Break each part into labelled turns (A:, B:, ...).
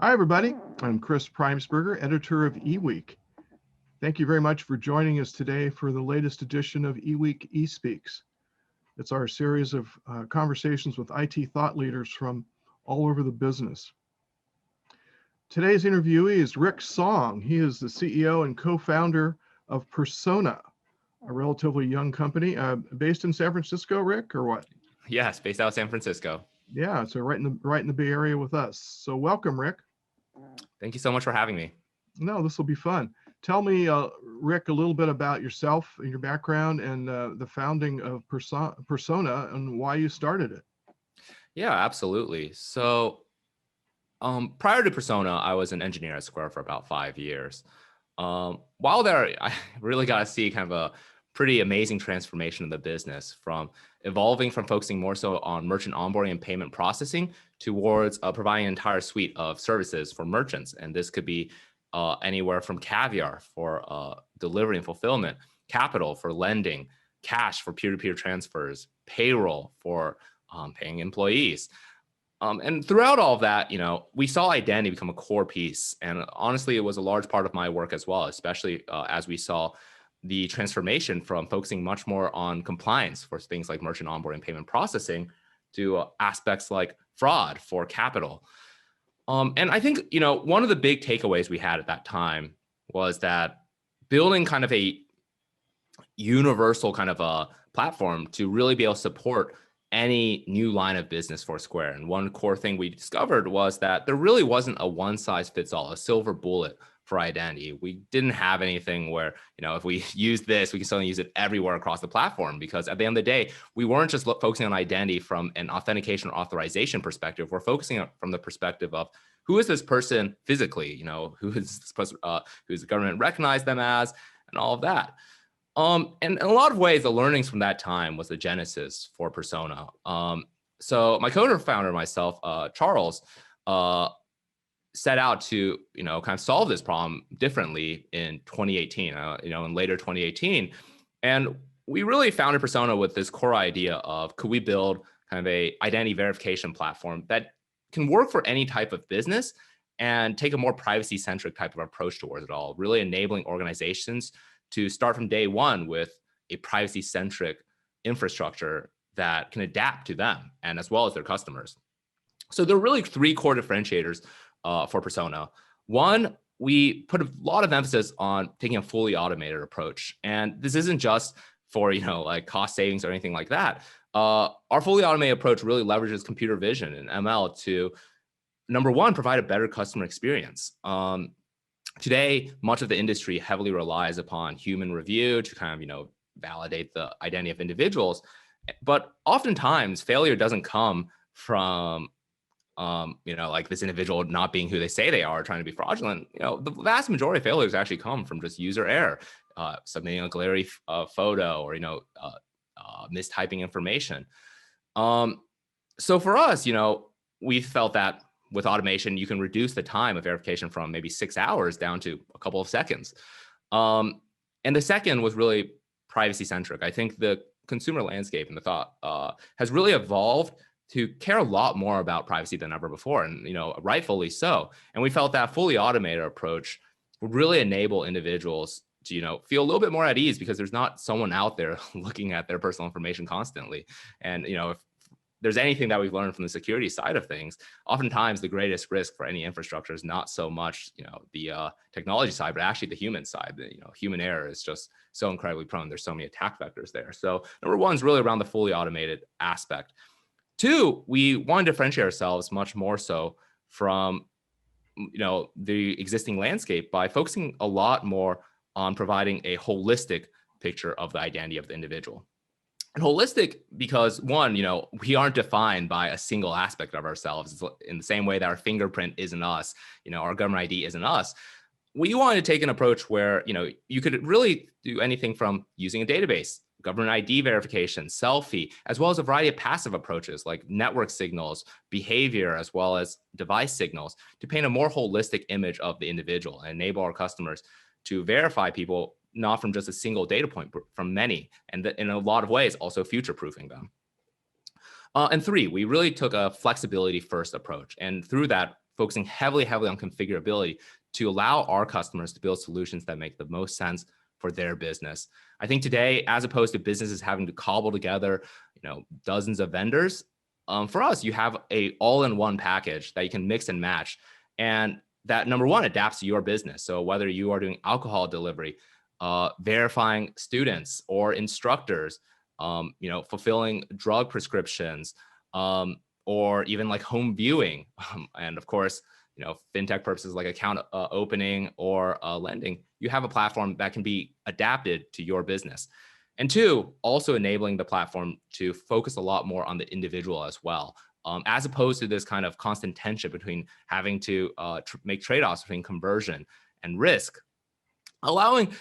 A: Hi, everybody. I'm Chris Preimesberger, editor of eWEEK. Thank you very much for joining us today for the latest edition of eWEEK eSpeaks. It's our series of conversations with IT thought leaders from all over the business. Today's interviewee is Rick Song. He is the CEO and co-founder of Persona, a relatively young company based in San Francisco, Rick, or what?
B: Yes, based out of San Francisco.
A: Yeah, so right in the Bay Area with us. So welcome, Rick.
B: Thank you so much for having me.
A: No, this will be fun. Tell me, Rick, a little bit about yourself and your background and the founding of Persona and why you started it.
B: Yeah, absolutely. So prior to Persona, I was an engineer at Square for about 5 years. While there, I really got to see kind of a pretty amazing transformation of the business from evolving from focusing more so on merchant onboarding and payment processing towards providing an entire suite of services for merchants. And this could be anywhere from caviar for delivery and fulfillment, capital for lending, cash for peer-to-peer transfers, payroll for paying employees. And throughout all of that, we saw identity become a core piece. And honestly, it was a large part of my work as well, especially as we saw the transformation from focusing much more on compliance for things like merchant onboarding and payment processing to aspects like fraud for capital. And I think, one of the big takeaways we had at that time was that building kind of a universal kind of a platform to really be able to support any new line of business for Square. And one core thing we discovered was that there really wasn't a one size fits all, a silver bullet for identity. We didn't have anything where, if we use this, we can suddenly use it everywhere across the platform, because at the end of the day, we weren't just focusing on identity from an authentication or authorization perspective. We're focusing on from the perspective of who is this person physically, who is this person, who's the government recognized them as, and all of that. And in a lot of ways, the learnings from that time was the genesis for Persona. So my co-founder and myself, Charles, set out to, kind of solve this problem differently in 2018, in later 2018. And we really founded Persona with this core idea of, could we build kind of a identity verification platform that can work for any type of business and take a more privacy-centric type of approach towards it all, really enabling organizations to start from day one with a privacy-centric infrastructure that can adapt to them and as well as their customers. So there are really three core differentiators for Persona. One, we put a lot of emphasis on taking a fully automated approach. And this isn't just for, like cost savings or anything like that. Our fully automated approach really leverages computer vision and ML to, number one, provide a better customer experience. Today, much of the industry heavily relies upon human review to kind of, validate the identity of individuals. But oftentimes, failure doesn't come from like this individual not being who they say they are, trying to be fraudulent. The vast majority of failures actually come from just user error, submitting a glary photo, or mistyping information. So for us, we felt that with automation, you can reduce the time of verification from maybe 6 hours down to a couple of seconds. And the second was really privacy centric. I think the consumer landscape and the thought has really evolved to care a lot more about privacy than ever before, and rightfully so. And we felt that fully automated approach would really enable individuals to feel a little bit more at ease, because there's not someone out there looking at their personal information constantly. And if there's anything that we've learned from the security side of things, oftentimes the greatest risk for any infrastructure is not so much the technology side, but actually the human side. Human error is just so incredibly prone. There's so many attack vectors there. So number one is really around the fully automated aspect. Two, we want to differentiate ourselves much more so from the existing landscape by focusing a lot more on providing a holistic picture of the identity of the individual. And holistic because, one, we aren't defined by a single aspect of ourselves in the same way that our fingerprint isn't us, our government ID isn't us. We wanted to take an approach where, you could really do anything from using a database, government ID verification, selfie, as well as a variety of passive approaches like network signals, behavior, as well as device signals to paint a more holistic image of the individual and enable our customers to verify people not from just a single data point, but from many, and in a lot of ways also future-proofing them. And three, we really took a flexibility first approach. And through that, focusing heavily on configurability to allow our customers to build solutions that make the most sense for their business. I think today, as opposed to businesses having to cobble together, dozens of vendors, for us, you have a all-in-one package that you can mix and match, and that, number one, adapts to your business. So whether you are doing alcohol delivery, verifying students or instructors, fulfilling drug prescriptions, or even like home viewing, and of course, fintech purposes like account opening or lending, you have a platform that can be adapted to your business. And two, also enabling the platform to focus a lot more on the individual as well, as opposed to this kind of constant tension between having to make trade-offs between conversion and risk, allowing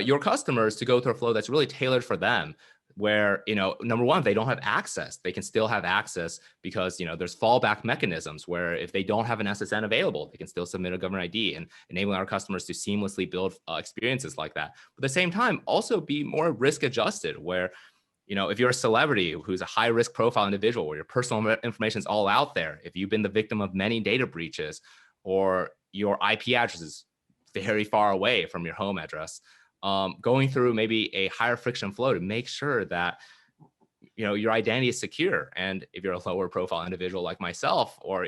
B: your customers to go through a flow that's really tailored for them, where, number one, they don't have access. They can still have access because, there's fallback mechanisms where if they don't have an SSN available, they can still submit a government ID, and enabling our customers to seamlessly build experiences like that. But at the same time, also be more risk adjusted, where, if you're a celebrity who's a high risk profile individual where your personal information is all out there, if you've been the victim of many data breaches, or your IP address is very far away from your home address, going through maybe a higher friction flow to make sure that your identity is secure. And if you're a lower profile individual like myself or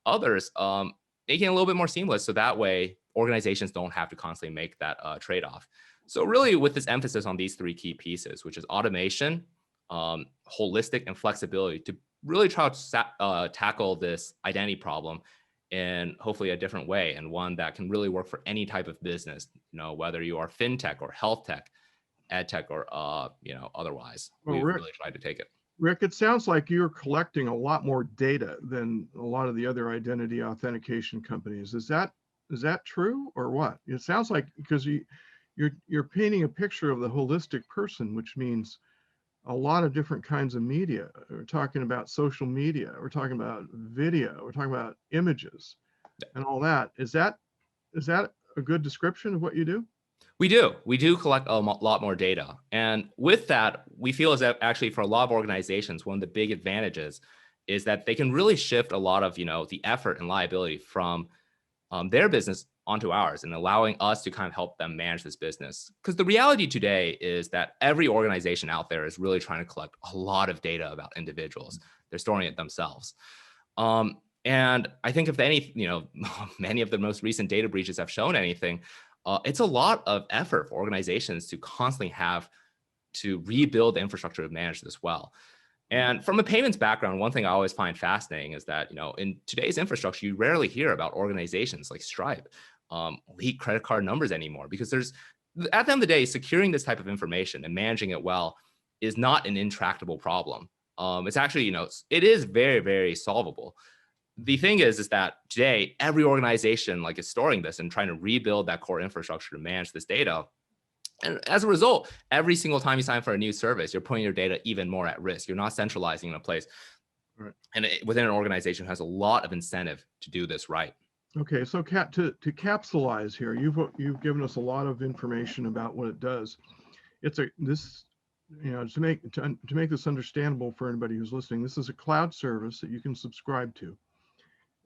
B: others, making it a little bit more seamless, so that way organizations don't have to constantly make that trade-off. So really, with this emphasis on these three key pieces, which is automation, holistic, and flexibility, to really try to tackle this identity problem in hopefully a different way, and one that can really work for any type of business, whether you are fintech or health tech, ed tech, or otherwise.
A: Well,
B: We've
A: Rick,
B: really tried to take it.
A: Rick, it sounds like you're collecting a lot more data than a lot of the other identity authentication companies. Is that true or what? It sounds like, because you're painting a picture of the holistic person, which means a lot of different kinds of media. We're talking about social media, we're talking about video, we're talking about images and all that. Is that a good description of what you do?
B: We do collect a lot more data. And with that, we feel as that actually for a lot of organizations, one of the big advantages is that they can really shift a lot of, the effort and liability from their business onto ours, and allowing us to kind of help them manage this business. Because the reality today is that every organization out there is really trying to collect a lot of data about individuals. They're storing it themselves. And I think if any, many of the most recent data breaches have shown anything, it's a lot of effort for organizations to constantly have to rebuild the infrastructure to manage this well. And from a payments background, one thing I always find fascinating is that, in today's infrastructure, you rarely hear about organizations like Stripe leak credit card numbers anymore, because at the end of the day, securing this type of information and managing it well is not an intractable problem. It's actually, it is very, very solvable. The thing is that today, every organization is storing this and trying to rebuild that core infrastructure to manage this data. And as a result, every single time you sign for a new service, you're putting your data even more at risk. You're not centralizing in a place. Right. And within an organization has a lot of incentive to do this right.
A: Okay, so to capsulize here, you've given us a lot of information about what it does. To make this understandable for anybody who's listening, this is a cloud service that you can subscribe to.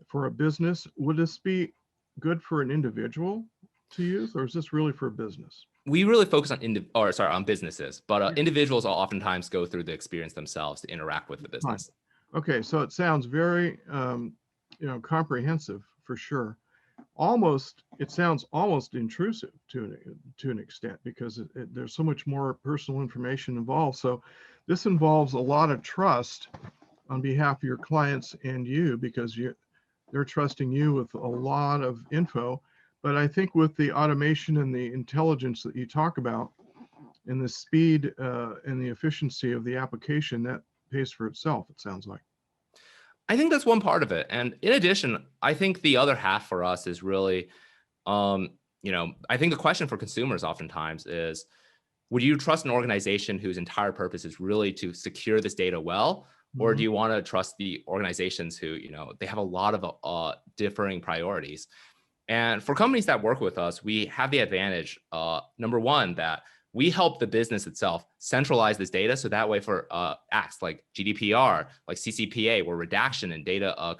A: For a business, would this be good for an individual to use, or is this really for a business?
B: We really focus on businesses, but individuals will oftentimes go through the experience themselves to interact with the business.
A: Okay, so it sounds very comprehensive for sure. It sounds almost intrusive to an extent, because there's so much more personal information involved. So this involves a lot of trust on behalf of your clients and you, because they're trusting you with a lot of info. But I think with the automation and the intelligence that you talk about, and the speed and the efficiency of the application, that pays for itself, it sounds like.
B: I think that's one part of it. And in addition, I think the other half for us is really, I think the question for consumers oftentimes is, would you trust an organization whose entire purpose is really to secure this data well? Or do you want to trust the organizations who, they have a lot of differing priorities? And for companies that work with us, we have the advantage, number one, that we help the business itself centralize this data. So that way for acts like GDPR, like CCPA, where redaction and data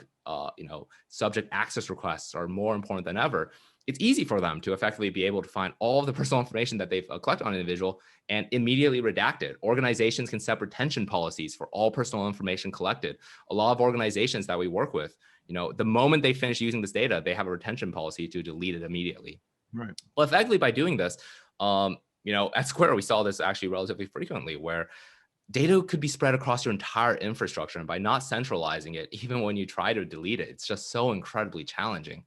B: subject access requests are more important than ever. It's easy for them to effectively be able to find all of the personal information that they've collected on an individual and immediately redact it. Organizations can set retention policies for all personal information collected. A lot of organizations that we work with, the moment they finish using this data, they have a retention policy to delete it immediately.
A: Right.
B: Well, effectively by doing this, at Square, we saw this actually relatively frequently where data could be spread across your entire infrastructure. And by not centralizing it, even when you try to delete it, it's just so incredibly challenging.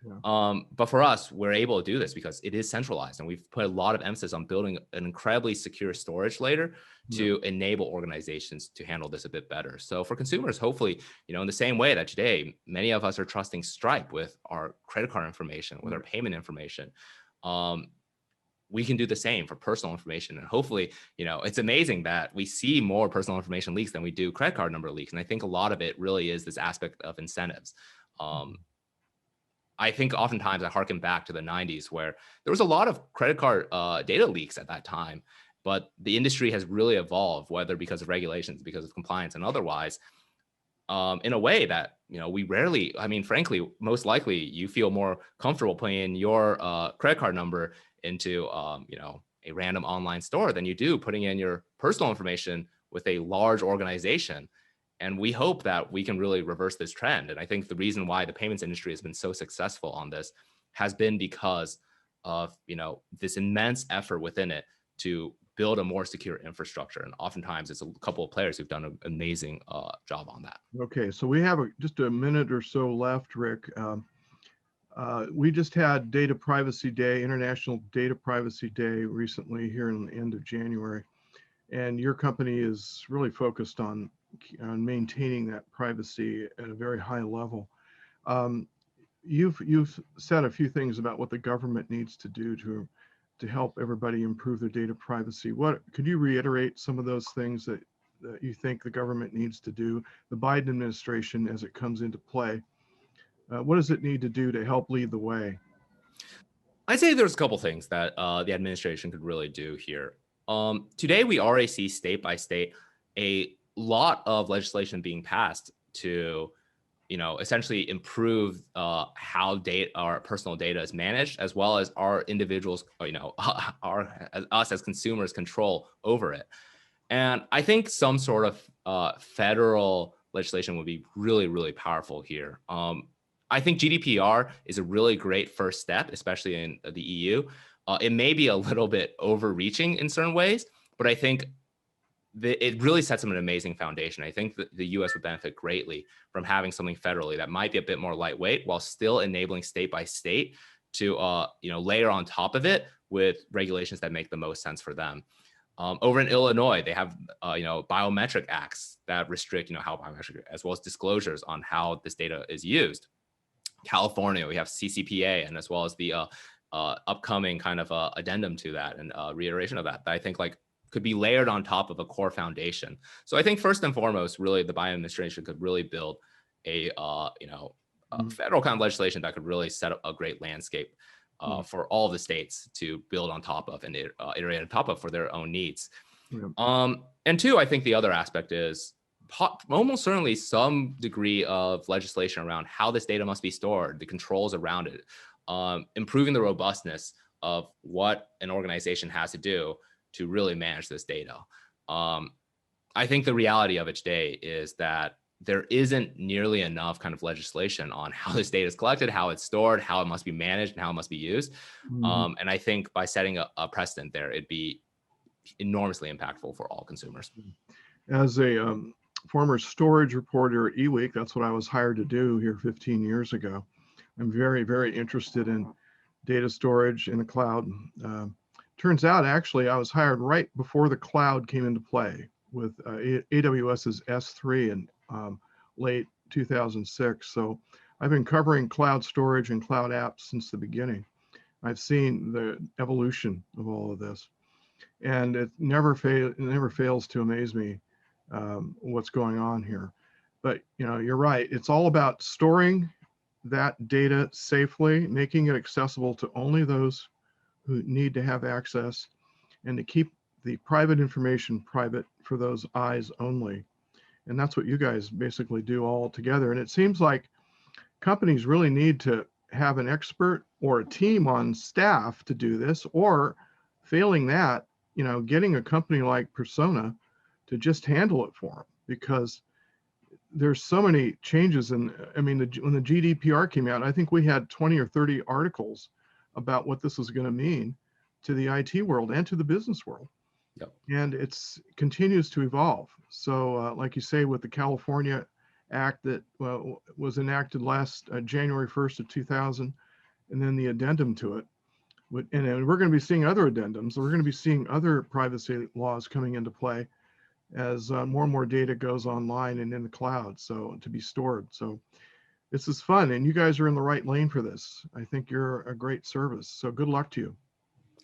A: Yeah.
B: But for us, we're able to do this because it is centralized, and we've put a lot of emphasis on building an incredibly secure storage layer to enable organizations to handle this a bit better. So for consumers, hopefully, in the same way that today, many of us are trusting Stripe with our credit card information, with our payment information. We can do the same for personal information. And hopefully, it's amazing that we see more personal information leaks than we do credit card number leaks. And I think a lot of it really is this aspect of incentives. I think oftentimes I harken back to the 90s where there was a lot of credit card data leaks at that time, but the industry has really evolved, whether because of regulations, because of compliance and otherwise, in a way that, we rarely, frankly, most likely you feel more comfortable putting in your credit card number into, a random online store than you do putting in your personal information with a large organization. And we hope that we can really reverse this trend. And I think the reason why the payments industry has been so successful on this has been because of, this immense effort within it to build a more secure infrastructure. And oftentimes it's a couple of players who've done an amazing job on that.
A: Okay, so we have just a minute or so left, Rick. We just had Data Privacy Day, International Data Privacy Day recently here in the end of January. And your company is really focused on maintaining that privacy at a very high level. You've said a few things about what the government needs to do to help everybody improve their data privacy. Could you reiterate some of those things that you think the government needs to do, the Biden administration as it comes into play? What does it need to do to help lead the way?
B: I'd say there's a couple things that the administration could really do here. Today, we already see state by state a lot of legislation being passed to, essentially improve how our personal data is managed, as well as our individuals, us as consumers control over it. And I think some sort of federal legislation would be really, really powerful here. I think GDPR is a really great first step, especially in the EU. It may be a little bit overreaching in certain ways, but I think it really sets them an amazing foundation. I think that the US would benefit greatly from having something federally that might be a bit more lightweight while still enabling state by state to layer on top of it with regulations that make the most sense for them. Over in Illinois, they have biometric acts that restrict how biometric, as well as disclosures on how this data is used. California, we have CCPA, and as well as the upcoming kind of addendum to that and reiteration of that I think could be layered on top of a core foundation. So I think first and foremost, really the Biden administration could really build a federal kind of legislation that could really set up a great landscape for all the states to build on top of and iterate on top of for their own needs. Yeah. And two, I think the other aspect is almost certainly some degree of legislation around how this data must be stored, the controls around it, improving the robustness of what an organization has to do to really manage this data. I think the reality of it today is that there isn't nearly enough kind of legislation on how this data is collected, how it's stored, how it must be managed, and how it must be used. And I think by setting a precedent there, it'd be enormously impactful for all consumers.
A: As a former storage reporter at eWEEK, that's what I was hired to do here 15 years ago. I'm very, very interested in data storage in the cloud. Turns out, actually, I was hired right before the cloud came into play with AWS's S3 in late 2006. So I've been covering cloud storage and cloud apps since the beginning. I've seen the evolution of all of this, and it never fails to amaze me what's going on here. But you're right. It's all about storing that data safely, making it accessible to only those who need to have access, and to keep the private information private for those eyes only. And that's what you guys basically do all together. And it seems like companies really need to have an expert or a team on staff to do this, or failing that, getting a company like Persona to just handle it for them, because there's so many changes. And I mean, when the GDPR came out, I think we had 20 or 30 articles about what this was going to mean to the IT world and to the business world.
B: Yep.
A: And it's continues to evolve. So like you say, with the California Act that was enacted last January 1st of 2000, and then the addendum to it. And we're going to be seeing other addendums. We're going to be seeing other privacy laws coming into play as more and more data goes online and in the cloud, so to be stored. So this is fun, and you guys are in the right lane for this. I think you're a great service. So good luck to you.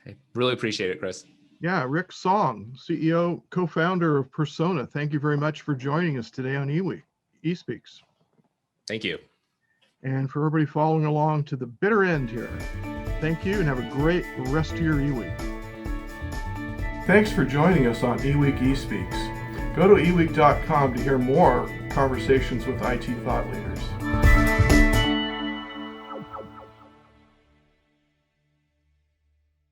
B: Hey, really appreciate it, Chris.
A: Yeah, Rick Song, CEO, co-founder of Persona. Thank you very much for joining us today on eWEEK, eSpeaks.
B: Thank you.
A: And for everybody following along to the bitter end here, thank you and have a great rest of your eWEEK. Thanks for joining us on eWEEK eSpeaks. Go to eWEEK.com to hear more conversations with IT thought leaders.